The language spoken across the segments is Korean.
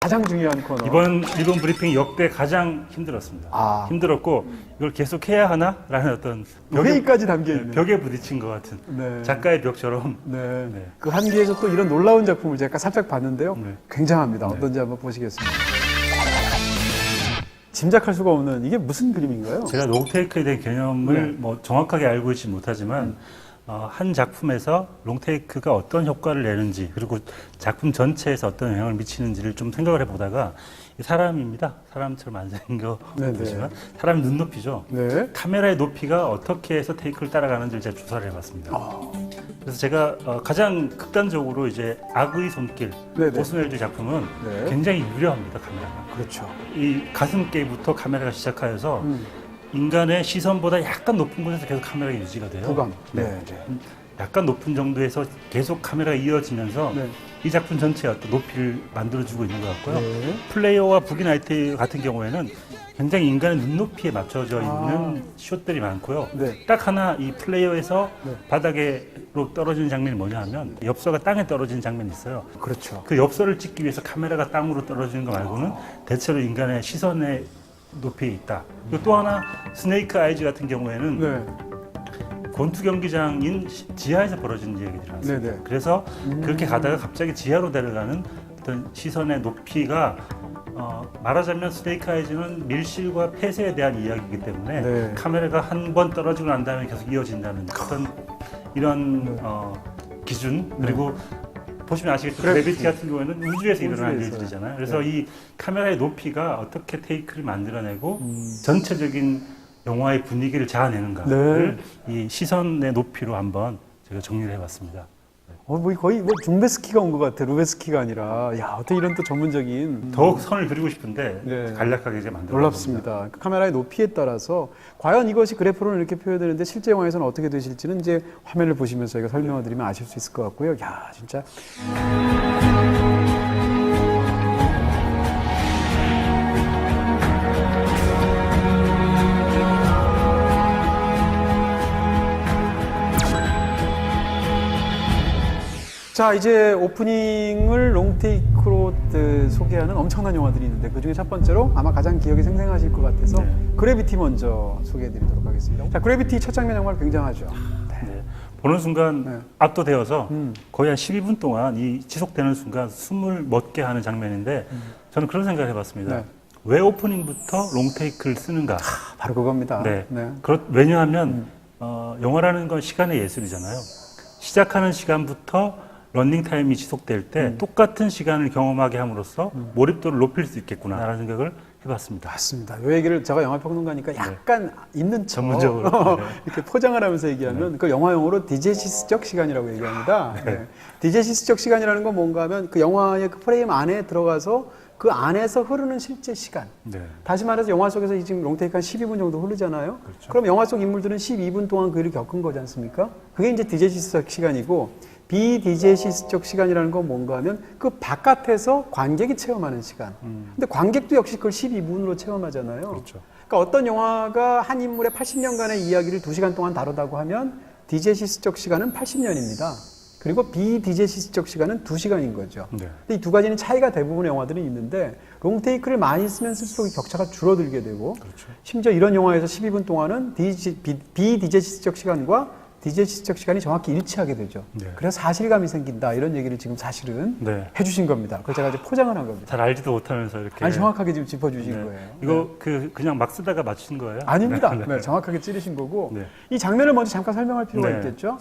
가장 중요한 코너. 이번 일본 브리핑 역대 가장 힘들었습니다. 힘들었고 이걸 계속 해야 하나라는 어떤 회의까지 담겨 있는 벽에 부딪힌 것 같은 네. 작가의 벽처럼. 네. 네. 그 한계에서 또 이런 놀라운 작품을 제가 살짝 봤는데요. 네. 굉장합니다. 네. 어떤지 한번 보시겠습니다. 짐작할 수가 없는 이게 무슨 그림인가요? 제가 롱테이크에 대한 개념을 뭐 정확하게 알고 있지 못하지만 한 작품에서 롱테이크가 어떤 효과를 내는지 그리고 작품 전체에서 어떤 영향을 미치는지를 좀 생각을 해보다가 이 사람입니다. 사람처럼 안 생긴 거 네네. 보시면 사람 눈높이죠. 네. 카메라의 높이가 어떻게 해서 테이크를 따라가는지를 제가 조사를 해봤습니다. 그래서 제가 가장 극단적으로 이제 악의 손길, 네네. 오스웰드 작품은 네. 굉장히 유려합니다, 카메라가. 그렇죠. 이 가슴께부터 카메라가 시작하여서 인간의 시선보다 약간 높은 곳에서 계속 카메라가 유지가 돼요. 부감. 네. 약간 높은 정도에서 계속 카메라가 이어지면서 네. 이 작품 전체의 어떤 높이를 만들어주고 있는 것 같고요. 네. 플레이어와 북이나이트 같은 경우에는 굉장히 인간의 눈높이에 맞춰져 있는 숏들이 많고요. 네. 딱 하나 이 플레이어에서 네. 바닥으로 떨어지는 장면이 뭐냐 하면 엽서가 땅에 떨어지는 장면이 있어요. 그렇죠. 그 엽서를 찍기 위해서 카메라가 땅으로 떨어지는 거 말고는 대체로 인간의 시선의 높이에 있다. 그리고 또 하나 스네이크 아이즈 같은 경우에는 네. 권투 경기장인 지하에서 벌어지는 얘기들이 많습니다. 네네. 그래서 그렇게 가다가 갑자기 지하로 내려가는 어떤 시선의 높이가 말하자면 스네이크 아이즈는 밀실과 폐쇄에 대한 이야기이기 때문에 네. 카메라가 한 번 떨어지고 난 다음에 계속 이어진다는 어떤 이런 기준 그리고 보시면 아시겠지만 그래비티 같은 경우에는 우주에서 일어나는 우주에서요. 일들이잖아요. 그래서 이 카메라의 높이가 어떻게 테이크를 만들어내고 전체적인 영화의 분위기를 자아내는가를 이 시선의 높이로 한번 제가 정리를 해봤습니다. 뭐 거의 뭐 중베스키가 온 것 같아. 루베스키가 아니라. 야, 어떻게 이런 또 전문적인. 더욱 선을 그리고 싶은데 네. 간략하게 이제 만들어 놀랍습니다. 그 카메라의 높이에 따라서 과연 이것이 그래프로는 이렇게 표현되는데 실제 영화에서는 어떻게 되실지는 이제 화면을 보시면서 저희가 설명을 드리면 아실 수 있을 것 같고요. 야, 진짜. 자, 이제 오프닝을 롱테이크로 소개하는 엄청난 영화들이 있는데 그중에 첫 번째로 아마 가장 기억이 생생하실 것 같아서 그래비티 먼저 소개해드리도록 하겠습니다. 자, 그래비티 첫 장면 정말 굉장하죠. 네. 보는 순간 네. 압도되어서 거의 한 12분 동안 이 지속되는 순간 숨을 멎게 하는 장면인데 저는 그런 생각을 해봤습니다. 네. 왜 오프닝부터 롱테이크를 쓰는가? 바로 그겁니다. 네. 네. 왜냐하면 영화라는 건 시간의 예술이잖아요. 시작하는 시간부터 런닝타임이 지속될 때 똑같은 시간을 경험하게 함으로써 몰입도를 높일 수 있겠구나라는 생각을 해봤습니다. 맞습니다. 이 얘기를 제가 영화평론가니까 약간 있는 척 전문적으로 이렇게 포장을 하면서 얘기하면 그걸 영화용어로 디제시스적 시간이라고 얘기합니다. 네. 디제시스적 시간이라는 건 뭔가 하면 그 영화의 그 프레임 안에 들어가서 그 안에서 흐르는 실제 시간. 네. 다시 말해서 영화 속에서 지금 롱테이크 한 12분 정도 흐르잖아요. 그렇죠. 그럼 영화 속 인물들은 12분 동안 그 일을 겪은 거지 않습니까? 그게 이제 디제시스적 시간이고 비디제시스적 시간이라는 건 뭔가 하면 그 바깥에서 관객이 체험하는 시간. 근데 관객도 역시 그걸 12분으로 체험하잖아요. 그렇죠. 그러니까 어떤 영화가 한 인물의 80년간의 이야기를 2시간 동안 다루다고 하면 디제시스적 시간은 80년입니다. 그리고 비디제시스적 시간은 2시간인 거죠. 네. 근데 이 두 가지는 차이가 대부분의 영화들이 있는데 롱테이크를 많이 쓰면 쓸수록 격차가 줄어들게 되고 그렇죠. 심지어 이런 영화에서 12분 동안은 비디제시스적 시간과 디제시스적 시간이 정확히 일치하게 되죠. 네. 그래서 사실감이 생긴다 이런 얘기를 지금 사실은 네. 해주신 겁니다. 그걸 제가 이제 포장을 한 겁니다. 잘 알지도 못하면서 이렇게 아니 정확하게 지금 짚어주신 네. 거예요. 이거 그냥 막 쓰다가 맞춘 거예요? 아닙니다. 네. 네, 정확하게 찌르신 거고 네. 이 장면을 먼저 잠깐 설명할 필요가 네. 있겠죠.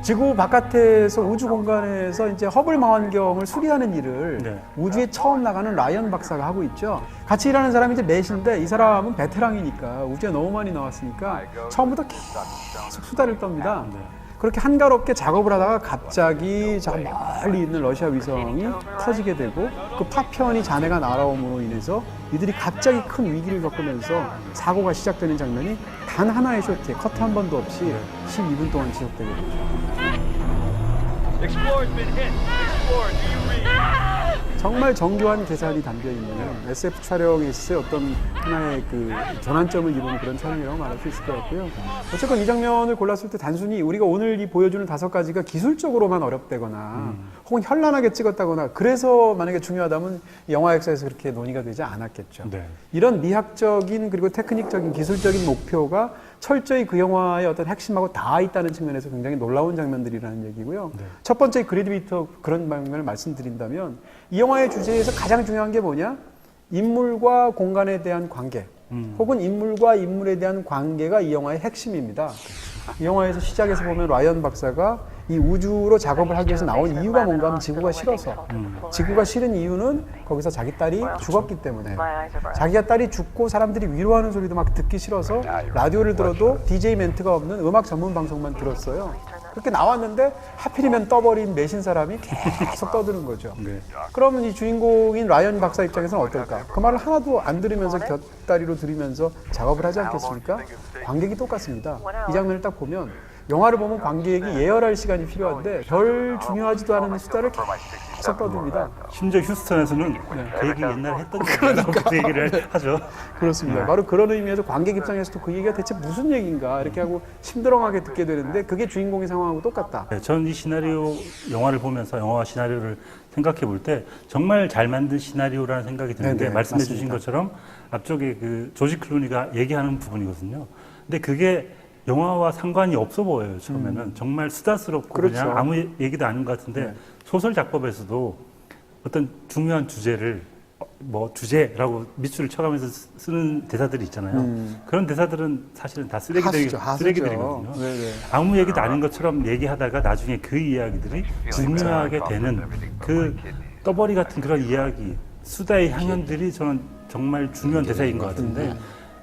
지구 바깥에서 우주 공간에서 이제 허블 망원경을 수리하는 일을 네. 우주에 처음 나가는 라이언 박사가 하고 있죠. 같이 일하는 사람이 이제 맷인데 이 사람은 베테랑이니까 우주에 너무 많이 나왔으니까 처음부터 계속 수다를 떱니다. 네. 그렇게 한가롭게 작업을 하다가 갑자기 저 멀리 있는 러시아 위성이 터지게 되고 그 파편이 잔해가 날아옴으로 인해서 이들이 갑자기 큰 위기를 겪으면서 사고가 시작되는 장면이 단 하나의 쇼트에 커트 한 번도 없이 12분 동안 지속되게 되죠. 정말 정교한 계산이 담겨 있는 SF 촬영에 있어서 어떤 하나의 그 전환점을 이루는 그런 촬영이라고 말할 수 있을 것 같고요. 어쨌건 이 장면을 골랐을 때 단순히 우리가 오늘 이 보여주는 5가지가 기술적으로만 어렵다거나 혹은 현란하게 찍었다거나 그래서 만약에 중요하다면 영화 역사에서 그렇게 논의가 되지 않았겠죠. 네. 이런 미학적인 그리고 테크닉적인 기술적인 목표가 철저히 그 영화의 어떤 핵심하고 닿아 있다는 측면에서 굉장히 놀라운 장면들이라는 얘기고요. 네. 첫 번째 그래디비터 그런 장면을 말씀드린다면 이 영화의 주제에서 가장 중요한 게 뭐냐? 인물과 공간에 대한 관계 혹은 인물과 인물에 대한 관계가 이 영화의 핵심입니다. 이 영화에서 시작에서 보면 라이언 박사가 이 우주로 작업을 하기 위해서 나온 이유가 뭔가 하면 지구가 싫어서 지구가 싫은 이유는 거기서 자기 딸이 죽었기 때문에 자기가 딸이 죽고 사람들이 위로하는 소리도 막 듣기 싫어서 라디오를 들어도 DJ 멘트가 없는 음악 전문 방송만 들었어요. 그렇게 나왔는데 하필이면 떠버린 매신 사람이 계속 떠드는 거죠. 네. 그러면 이 주인공인 라이언 박사 입장에서는 어떨까? 그 말을 하나도 안 들으면서 곁다리로 들으면서 작업을 하지 않겠습니까? 관객이 똑같습니다. 이 장면을 딱 보면 영화를 보면 관객이 예열할 시간이 필요한데 별 중요하지도 않은 수다를 계속 떠듭니다. 심지어 휴스턴에서는 그 얘기 옛날에 했던 얘기라고 그 얘기를 하죠. 그렇습니다. 바로 그런 의미에서 관객 입장에서도 그 얘기가 대체 무슨 얘기인가 이렇게 하고 심드렁하게 듣게 되는데 그게 주인공의 상황하고 똑같다. 네, 저는 이 시나리오 영화를 보면서 영화와 시나리오를 생각해 볼 때 정말 잘 만든 시나리오라는 생각이 드는데 네네, 말씀해 맞습니다. 주신 것처럼 앞쪽에 그 조지 클루니가 얘기하는 부분이거든요. 근데 그게 영화와 상관이 없어 보여요. 처음에는 정말 수다스럽고 그렇죠. 그냥 아무 얘기도 아닌 것 같은데 네. 소설 작법에서도 어떤 중요한 주제를 뭐 주제라고 밑줄을 쳐가면서 쓰는 대사들이 있잖아요. 그런 대사들은 사실은 다 쓰레기들이거든요. 네네. 아무 얘기도 아닌 것처럼 얘기하다가 나중에 그 이야기들이 중요하게 되는 그 떠벌이 같은 그런 이야기, 수다의 향연들이 저는 정말 중요한 대사인 것 같은데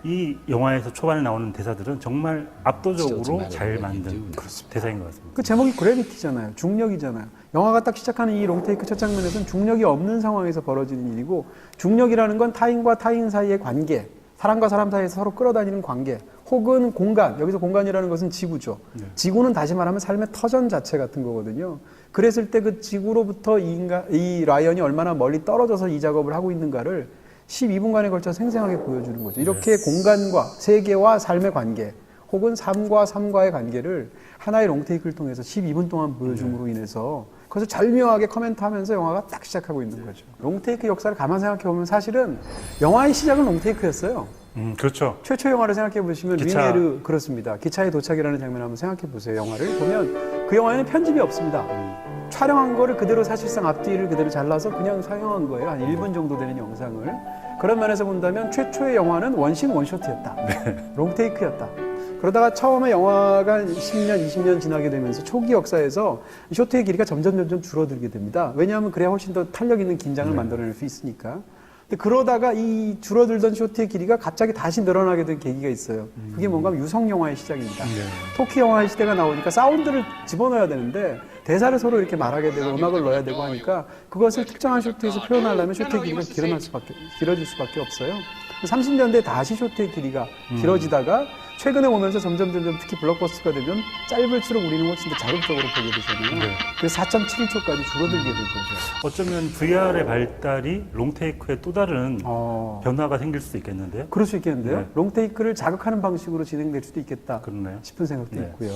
이 영화에서 초반에 나오는 대사들은 정말 압도적으로 잘 만든 대사인 것 같습니다. 그 제목이 그래비티잖아요. 중력이잖아요. 영화가 딱 시작하는 이 롱테이크 첫 장면에서는 중력이 없는 상황에서 벌어지는 일이고 중력이라는 건 타인과 타인 사이의 관계, 사람과 사람 사이에서 서로 끌어다니는 관계 혹은 공간, 여기서 공간이라는 것은 지구죠. 네. 지구는 다시 말하면 삶의 터전 자체 같은 거거든요. 그랬을 때 그 지구로부터 이 라이언이 얼마나 멀리 떨어져서 이 작업을 하고 있는가를 12분간에 걸쳐 생생하게 보여주는 거죠. 이렇게 공간과 세계와 삶의 관계 혹은 삶과 삶과의 관계를 하나의 롱테이크를 통해서 12분 동안 보여줌으로 인해서 그래서 절묘하게 코멘트하면서 영화가 딱 시작하고 있는 거죠. 롱테이크 역사를 가만 생각해 보면 사실은 영화의 시작은 롱테이크였어요. 그렇죠. 최초 영화를 생각해 보시면 기차. 류네르 그렇습니다. 기차의 도착이라는 장면 한번 생각해 보세요. 영화를 보면 그 영화에는 편집이 없습니다. 촬영한 거를 그대로 사실상 앞뒤를 그대로 잘라서 그냥 사용한 거예요. 한 1분 정도 되는 영상을. 그런 면에서 본다면 최초의 영화는 원신 원쇼트였다. 롱테이크였다. 그러다가 처음에 영화가 10년, 20년 지나게 되면서 초기 역사에서 쇼트의 길이가 점점 줄어들게 됩니다. 왜냐하면 그래야 훨씬 더 탄력 있는 긴장을 만들어낼 수 있으니까. 근데 그러다가 이 줄어들던 쇼트의 길이가 갑자기 다시 늘어나게 된 계기가 있어요. 그게 뭔가 하면 유성 영화의 시작입니다. 토키 영화의 시대가 나오니까 사운드를 집어넣어야 되는데 대사를 서로 이렇게 말하게 되고 음악을 넣어야 되고 하니까 그것을 특정한 쇼트에서 표현하려면 쇼트의 길이가 길어질 수밖에 없어요. 30년대에 다시 쇼트의 길이가 길어지다가 최근에 오면서 점점 특히 블록버스터가 되면 짧을수록 우리는 훨씬 더 자극적으로 보게 되잖아요. 네. 그래서 4.7초까지 줄어들게 된 거죠. 어쩌면 VR의 발달이 롱테이크에 또 다른 변화가 생길 수도 있겠는데요. 그럴 수 있겠는데요. 네. 롱테이크를 자극하는 방식으로 진행될 수도 있겠다 그렇나요? 싶은 생각도 네. 있고요.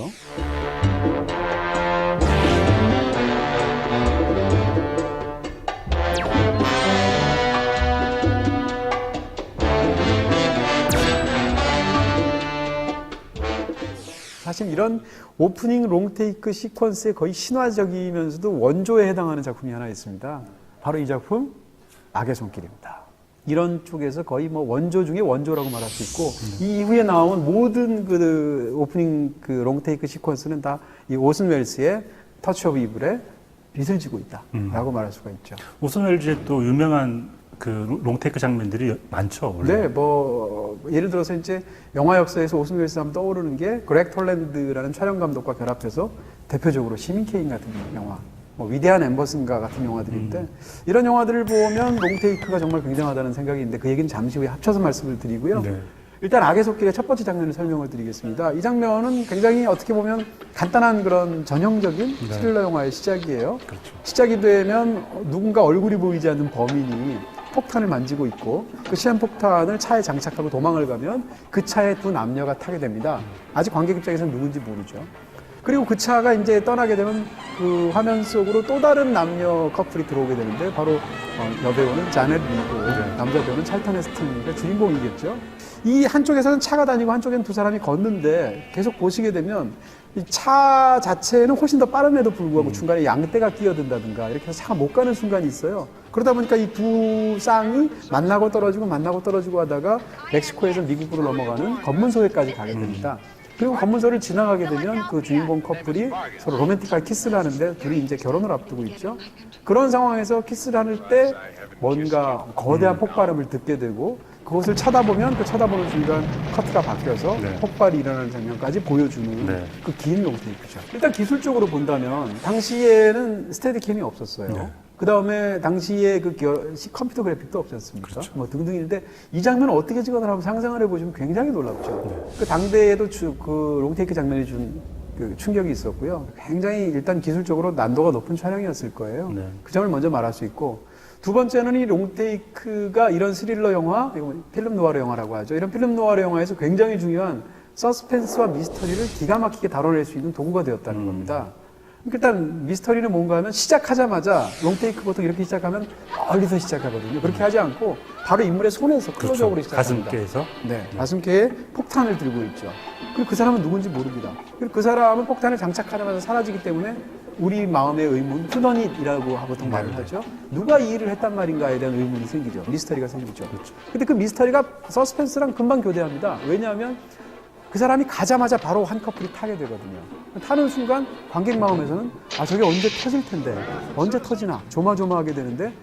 사실 이런 오프닝 롱테이크 시퀀스의 거의 신화적이면서도 원조에 해당하는 작품이 하나 있습니다. 바로 이 작품 악의 손길입니다. 이런 쪽에서 거의 뭐 원조 중에 원조라고 말할 수 있고 이 이후에 나온 모든 그 오프닝 그 롱테이크 시퀀스는 다 이 오슨 웰스의 터치 오브 이블에 빛을 지고 있다라고 말할 수가 있죠. 오슨 웰즈의 또 유명한 그 롱테이크 장면들이 많죠. 원래. 네, 뭐 예를 들어서 이제 영화 역사에서 오슨 웰스 하면 떠오르는 게 그렉 톨랜드라는 촬영 감독과 결합해서 대표적으로 시민 케인 같은 영화, 뭐 위대한 엠버슨가 같은 영화들인데 이런 영화들을 보면 롱테이크가 정말 굉장하다는 생각이 있는데 그 얘기는 잠시 후에 합쳐서 말씀을 드리고요. 네. 일단 악의 속길의 첫 번째 장면을 설명을 드리겠습니다. 이 장면은 굉장히 어떻게 보면 간단한 그런 전형적인 스릴러 영화의 시작이에요. 그렇죠. 시작이 되면 누군가 얼굴이 보이지 않는 범인이 폭탄을 만지고 있고 그 시한폭탄을 차에 장착하고 도망을 가면 그 차에 두 남녀가 타게 됩니다. 아직 관객 입장에서는 누군지 모르죠. 그리고 그 차가 이제 떠나게 되면 그 화면 속으로 또 다른 남녀 커플이 들어오게 되는데 바로 여배우는 자넷 리고 남자 배우는 찰턴 헤스팅가 주인공이겠죠. 이 한쪽에서는 차가 다니고 한쪽에는 두 사람이 걷는데 계속 보시게 되면 이 차 자체는 훨씬 더 빠름에도 불구하고 중간에 양떼가 끼어든다든가 이렇게 해서 차가 못 가는 순간이 있어요. 그러다 보니까 이 두 쌍이 만나고 떨어지고 하다가 멕시코에서 미국으로 넘어가는 검문소에까지 가게 됩니다. 그리고 검문소를 지나가게 되면 그 주인공 커플이 서로 로맨틱하게 키스를 하는데 둘이 이제 결혼을 앞두고 있죠. 그런 상황에서 키스를 할 때 뭔가 거대한 폭발음을 듣게 되고 그것을 쳐다보면 그 쳐다보는 순간 커트가 바뀌어서 네. 폭발이 일어나는 장면까지 보여주는 네. 그 긴 롱테이크죠. 일단 기술적으로 본다면 당시에는 스테디캠이 없었어요. 네. 그 다음에 당시에 그 컴퓨터 그래픽도 없지 않습니까? 그렇죠. 뭐 등등인데 이 장면을 어떻게 찍었나 한번 상상을 해보시면 굉장히 놀랍죠. 그 당대에도 그 롱테이크 장면이 준 그 충격이 있었고요. 굉장히 일단 기술적으로 난도가 높은 촬영이었을 거예요. 네. 그 점을 먼저 말할 수 있고 두 번째는 이 롱테이크가 이런 스릴러 영화, 그리고 필름 노아르 영화라고 하죠. 이런 필름 노아르 영화에서 굉장히 중요한 서스펜스와 미스터리를 기가 막히게 다뤄낼 수 있는 도구가 되었다는 겁니다. 일단 미스터리는 뭔가 하면 시작하자마자 롱테이크 보통 이렇게 시작하면 멀리서 시작하거든요. 그렇게 하지 않고 바로 인물의 손에서 클로즈업으로 시작합니다. 가슴께에서 네, 가슴께에 폭탄을 들고 있죠. 그리고 그 사람은 누군지 모릅니다. 그리고 그 사람은 폭탄을 장착하자마자 사라지기 때문에 우리 마음의 의문, 후너닛이라고 보통 말을 하죠. 누가 이 일을 했단 말인가에 대한 의문이 생기죠. 미스터리가 생기죠. 그렇죠. 근데 그 미스터리가 서스펜스랑 금방 교대합니다. 왜냐하면 그 사람이 가자마자 바로 한 커플이 타게 되거든요. 타는 순간 관객 마음에서는 아 저게 언제 터질 텐데 언제 터지나 조마조마하게 되는데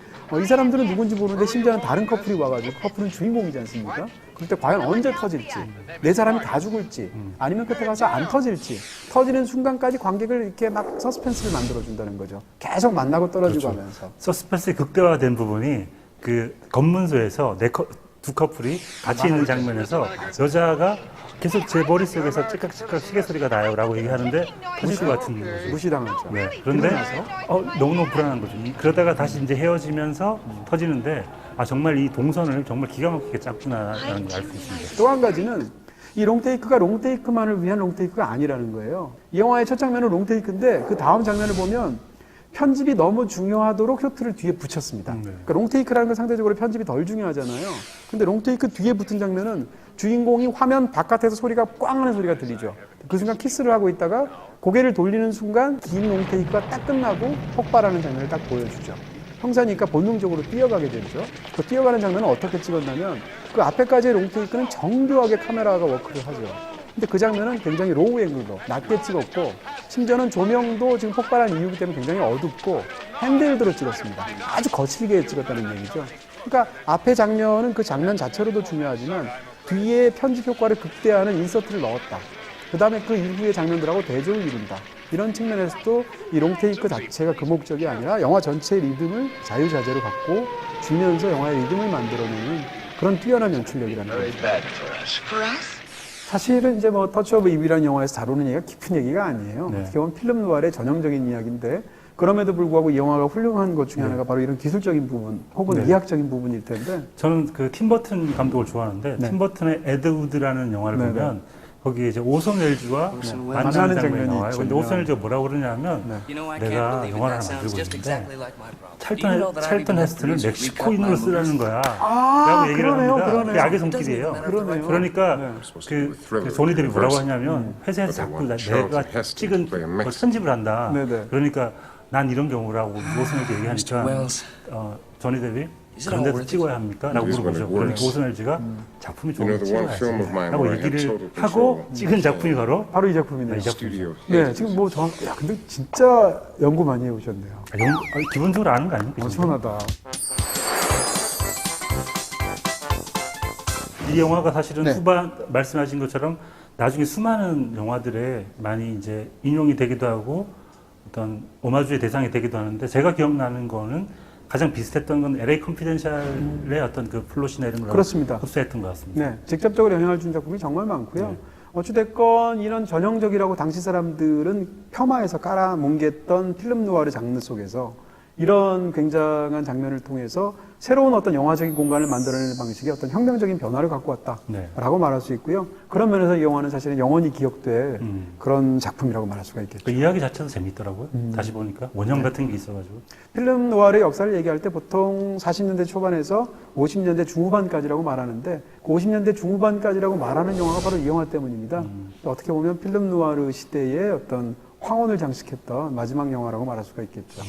이 사람들은 누군지 모르는데 심지어는 다른 커플이 와가지고 커플은 주인공이지 않습니까? 그럴 때 과연 언제 터질지 내 사람이 다 죽을지 아니면 끝에 가서 안 터질지 터지는 순간까지 관객을 이렇게 막 서스펜스를 만들어준다는 거죠. 계속 만나고 떨어지고 그렇죠. 하면서. 서스펜스의 극대화된 부분이 그 검문소에서 두 커플이 같이 있는 장면에서 여자가 계속 제 머릿속에서 찌깍찌깍 시계 소리가 나요라고 얘기하는데 터질 것 같은 거죠. 무시당하죠. 네. 그런데 너무너무 불안한 거죠. 그러다가 다시 이제 헤어지면서 터지는데 아 정말 이 동선을 정말 기가 막히게 짰구나라는 걸 알 수 있습니다. 또 한 가지는 이 롱테이크가 롱테이크만을 위한 롱테이크가 아니라는 거예요. 이 영화의 첫 장면은 롱테이크인데 그 다음 장면을 보면 편집이 너무 중요하도록 쇼트를 뒤에 붙였습니다. 그러니까 롱테이크라는 건 상대적으로 편집이 덜 중요하잖아요. 근데 롱테이크 뒤에 붙은 장면은 주인공이 화면 바깥에서 소리가 꽝 하는 소리가 들리죠. 그 순간 키스를 하고 있다가 고개를 돌리는 순간 긴 롱테이크가 딱 끝나고 폭발하는 장면을 딱 보여주죠. 형사니까 본능적으로 뛰어가게 되죠. 그 뛰어가는 장면은 어떻게 찍었냐면 그 앞에까지의 롱테이크는 정교하게 카메라가 워크를 하죠. 근데 그 장면은 굉장히 로우 앵글로 낮게 찍었고 심지어는 조명도 지금 폭발한 이유기 때문에 굉장히 어둡고 핸드헬드로 찍었습니다. 아주 거칠게 찍었다는 얘기죠. 그러니까 앞에 장면은 그 장면 자체로도 중요하지만 뒤에 편집 효과를 극대화하는 인서트를 넣었다. 그 다음에 그 이후의 장면들하고 대조를 이룬다. 이런 측면에서도 이 롱테이크 자체가 그 목적이 아니라 영화 전체의 리듬을 자유자재로 갖고 주면서 영화의 리듬을 만들어내는 그런 뛰어난 연출력이라는 거죠. 사실은 이제 뭐 터치 오브 이브라는 영화에서 다루는 얘기가 깊은 얘기가 아니에요. 네. 어떻게 보면 필름 노아의 전형적인 이야기인데 그럼에도 불구하고 이 영화가 훌륭한 것 중에 하나가 바로 이런 기술적인 부분 혹은 이학적인 부분일 텐데 저는 그 팀 버튼 감독을 좋아하는데 팀 버튼의 에드 우드라는 영화를 보면 거기에 이제 오손 웰즈와 만나는 장면이 나와요. 근데 오손 웰즈가 뭐라고 그러냐면 내가 영화를 하나 만들고 있는데 찰턴 헤스튼을 멕시코인으로 쓰라는 거야. 라고 얘기를 합니다. 그게 악의 손길이에요. 그러니까 그 조니 뎁이 뭐라고 하냐면 회사에서 자꾸 내가 찍은 걸 편집을 한다. 그러니까 난 이런 경우라고 오손 웰즈 얘기하니까 조니 뎁이 그런 데서 찍어야 합니까? 라고 물어보죠. 그러니까 오손 웰즈가 작품이 좋으면 찍어야지 라고 얘기를 하고 찍은 작품이 바로 이 작품이네요. 이 작품이죠. 네, 지금 뭐 야, 근데 진짜 연구 많이 해오셨네요. 기본적으로 아는 거 아닙니까? 시원하다. 이 영화가 사실은 후반 말씀하신 것처럼 나중에 수많은 영화들에 많이 이제 인용이 되기도 하고 어떤 오마주의 대상이 되기도 하는데 제가 기억나는 거는 가장 비슷했던 건 LA 컨피덴셜의 어떤 그 플롯이나 이런 걸 그렇습니다. 흡수했던 것 같습니다. 네, 직접적으로 영향을 준 작품이 정말 많고요. 네. 어찌됐건 이런 전형적이라고 당시 사람들은 폄하해서 깔아뭉갰던 필름 누아르 장르 속에서 이런 굉장한 장면을 통해서 새로운 어떤 영화적인 공간을 만들어내는 방식의 어떤 혁명적인 변화를 갖고 왔다라고 네. 말할 수 있고요. 그런 면에서 이 영화는 사실은 영원히 기억될 그런 작품이라고 말할 수가 있겠죠. 그 이야기 자체도 재밌더라고요. 다시 보니까 원형 같은 게 있어가지고. 필름 노아르의 역사를 얘기할 때 보통 40년대 초반에서 50년대 중후반까지라고 말하는데 그 50년대 중후반까지라고 말하는 영화가 바로 이 영화 때문입니다. 어떻게 보면 필름 노아르 시대의 어떤 황혼을 장식했던 마지막 영화라고 말할 수가 있겠죠.